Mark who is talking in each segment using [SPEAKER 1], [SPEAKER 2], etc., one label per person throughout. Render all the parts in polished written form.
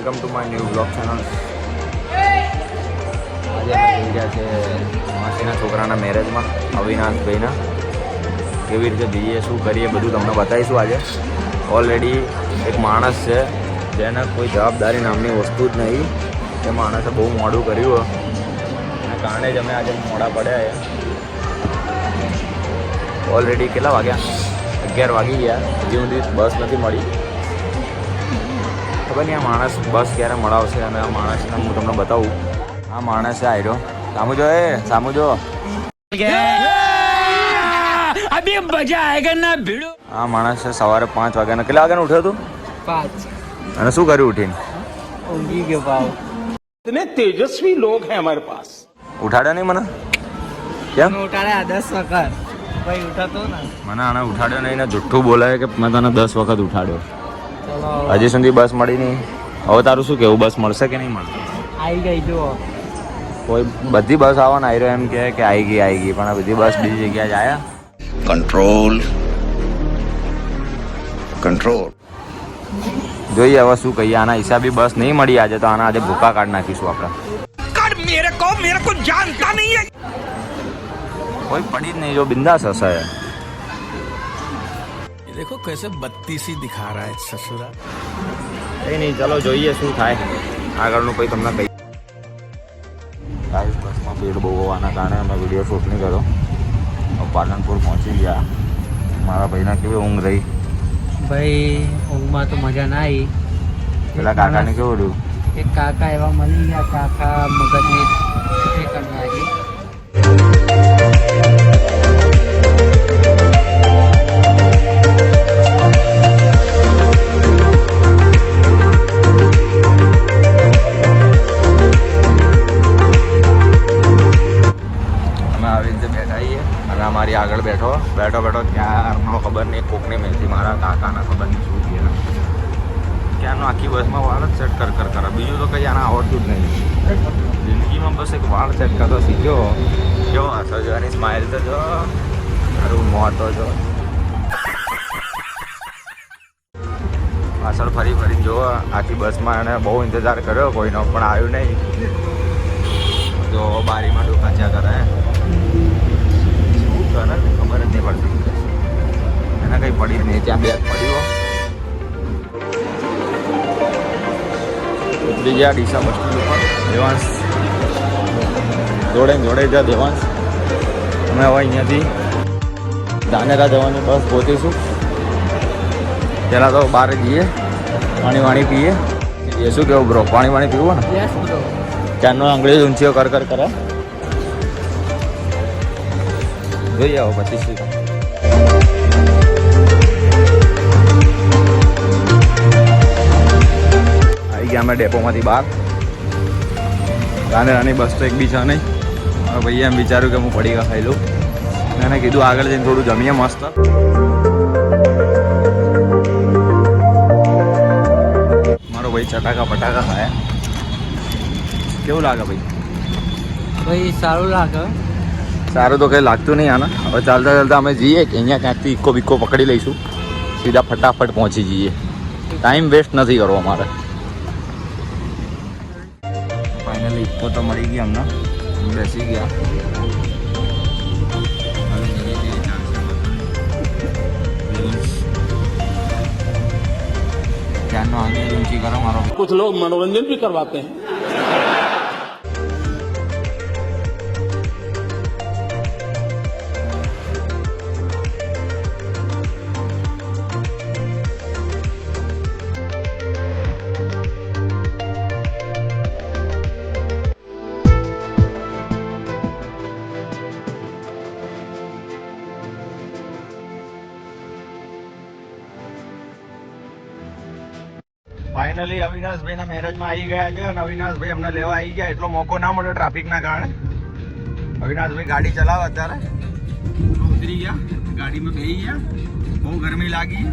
[SPEAKER 1] Welcome to my new blog channel. આજે અમે જઈ રહ્યા છે માસીના છોકરાના મેરેજમાં, અવિનાશભાઈના. કેવી રીતે જઈએ, શું કરીએ, બધું તમને બતાવીશું આજે. ઓલરેડી એક માણસ છે જેને કોઈ જવાબદારી નામની વસ્તુ જ નહીં. એ માણસે બહુ મોડું કર્યું એના કારણે જ અમે આજે મોડા પડ્યા. ઓલરેડી કેટલા વાગ્યા? 11 વાગી ગયા. હજી સુધી બસ નથી મળી. ખબર નહીં આ માણસ બસ ક્યારે મળાવશે. અને આ માણસને હું તમને બતાવું. આ માણસ છે આયરો. સામુ જો, સામુ જો.
[SPEAKER 2] અભી મજા આયેગા ના ભીડો.
[SPEAKER 1] આ માણસ છે સવારે 5 વાગ્યાનો. કેટલા વાગ્યાનો ઉઠ્યો તું?
[SPEAKER 2] 5.
[SPEAKER 1] અને શું કર્યું ઉઠીને?
[SPEAKER 2] ઊંઘી ગયો ભાવ.
[SPEAKER 3] इतने तेजस्वी लोग हैं हमारे पास.
[SPEAKER 1] ઉઠાડ્યો નહીં મને? કેમ
[SPEAKER 2] ઉઠાડ્યા 10 વખત ભાઈ ઉઠાતો ને.
[SPEAKER 1] મને આને ઉઠાડ્યો નહીં ને જુઠ્ઠું બોલાય કે મેં તને 10 વખત ઉઠાડ્યો.
[SPEAKER 2] ચલો
[SPEAKER 1] હજી સુધી બસ મળી નહીં. હવે તારું શું કેવું, બસ મળશે કે નહીં મળશે?
[SPEAKER 2] આવી ગઈ જો.
[SPEAKER 1] કોઈ બધી બસ આવવાના આવ્યો એમ કે આવી ગઈ પણ આ બધી બસ બીજી જગ્યાએ જ આવ્યા.
[SPEAKER 3] कंट्रोल
[SPEAKER 1] જોઈએ હવે શું કહીએ. આના હિસાબે બસ નહીં મળી આજે તો આના આજે ભૂકા કાઢ નાખીશું આપણે.
[SPEAKER 2] मेरे को जानता नहीं है.
[SPEAKER 1] કોઈ પડી જ નહીં. જો બિંદાસ હશે.
[SPEAKER 4] देखो कैसे बत्तीसी दिखा रहा है ससुरा.
[SPEAKER 1] કંઈ નહીં, ચલો જોઈએ શું થાય આગળનું. પછી તમને કહી ગાઈસ બસમાં ભીડ બહુ હોવાના કારણે અમે વિડીયો શૂટ નહીં કર્યો. પાલનપુર પહોંચી ગયા. મારા ભાઈના કેવી ઊંઘ રહી.
[SPEAKER 2] ભાઈ ઊંઘમાં તો મજા ના આવી.
[SPEAKER 1] પેલા કાકાને કેવું રહ્યું?
[SPEAKER 2] એક કાકા એવા મળી ગયા. કાકા મગજની એ કરી નાખી.
[SPEAKER 1] મારી આગળ બેઠો ક્યારનો ખબર નહીં કોકની મેથી મારા કાકાના ખબર નહીં શું થયા. ક્યારનો આખી બસમાં વાળ જ સેટ કરે. બીજું તો કંઈ આને આવડતું જ નહીં. જિંદગીમાં બસ એક વાળ સેટ કરતો શીખ્યો. જો હસો જો, એની સ્માઇલ તો જો, મારું મોતો જો. પાછળ ફરી જો આખી બસમાં એને બહુ ઇંતજાર કર્યો કોઈનો, પણ આવ્યું નહીં. જો બારીમાં ડોકાચ્યા કરે. ખબર જ નહીં પડતી એને. કંઈ પડી જ નહીં. ત્યાં બેગ પડ્યો. ઉતરી ગયા ડીસા બસ સ્ટેન્ડ ઉપર. દેવાંશ જોડે જા. દેવાંશ અમે હવે અહીંયાથી ધાનેરા જવાની બસ પહોંચીશું. પહેલાં તો બહાર જઈએ, પાણી પીએ. એ શું કેવું બ્રો? પાણી પીવું ને?
[SPEAKER 2] Yes bro.
[SPEAKER 1] ક્યારનો અંગ્રેજ ઊંચીઓ કર કરે. જોઈએ આવો પછી શું. આવી ગયા અમે ડેપોમાંથી બહાર. ધાનેરાની બસ તો એક બી છે નહીં. હવે ભાઈએ એમ વિચાર્યું કે હું પડીકા ખાઈ લઉં. એને કીધું આગળ જઈને થોડું જમીએ મસ્ત. મારો ભાઈ ચટાકા પટાકા ખાયા. કેવું લાગે
[SPEAKER 2] ભાઈ સારું લાગે.
[SPEAKER 1] સારું તો કંઈ લાગતું નહીં આને. હવે ચાલતા અમે જઈએ કે અહીંયા ક્યાંકથી ઇકો બીકો પકડી લઈશું. સીધા ફટાફટ પહોંચી જઈએ. ટાઈમ વેસ્ટ નથી કરવો અમારે. ફાઇનલી ઇકો તો મળી ગઈ અમને. બેસી ગયા. ક્યારનો આગે ઊંચી કરો મારો.
[SPEAKER 3] कुछ लोग मनोरंजन भी करवाते हैं.
[SPEAKER 1] ફાઇનલી અવિનાશભાઈના મેરેજમાં આવી ગયા છે અને અવિનાશભાઈ અમને લેવા આવી ગયા. એટલો મોકો ના મળે ટ્રાફિકના કારણે. અવિનાશભાઈ ગાડી ચલાવે અત્યારે. ઉતરી ગયા, ગાડીમાં બેસી ગયા. બહુ ગરમી લાગી,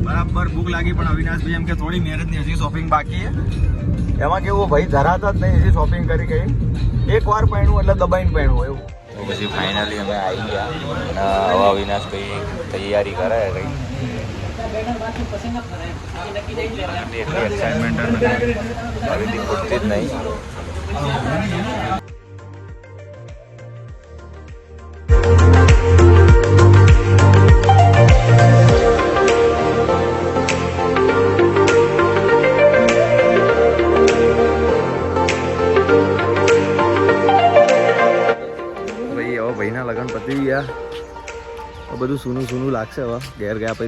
[SPEAKER 1] બરાબર ભૂખ લાગી. પણ અવિનાશભાઈ એમ કે થોડી મેરેજની હજી શોપિંગ બાકી છે. એમાં કેવું ભાઈ ધરાતા જ નહીં હજી શોપિંગ કરી ગઈ. એકવાર પહેણવું એટલે દબાઈને પહેણવું એવું. તો પછી ફાઇનલી અમે આવી ગયા. હવે અવિનાશભાઈ તૈયારી કરે કંઈ એટલી એક્સાઇટમેન્ટ નથી પોતે જ નહીં. ભાઈ હવે ભાઈના લગ્ન પતી ગયા, બધું સૂનું સૂનું લાગશે. હવે ઘેર ગયા પછી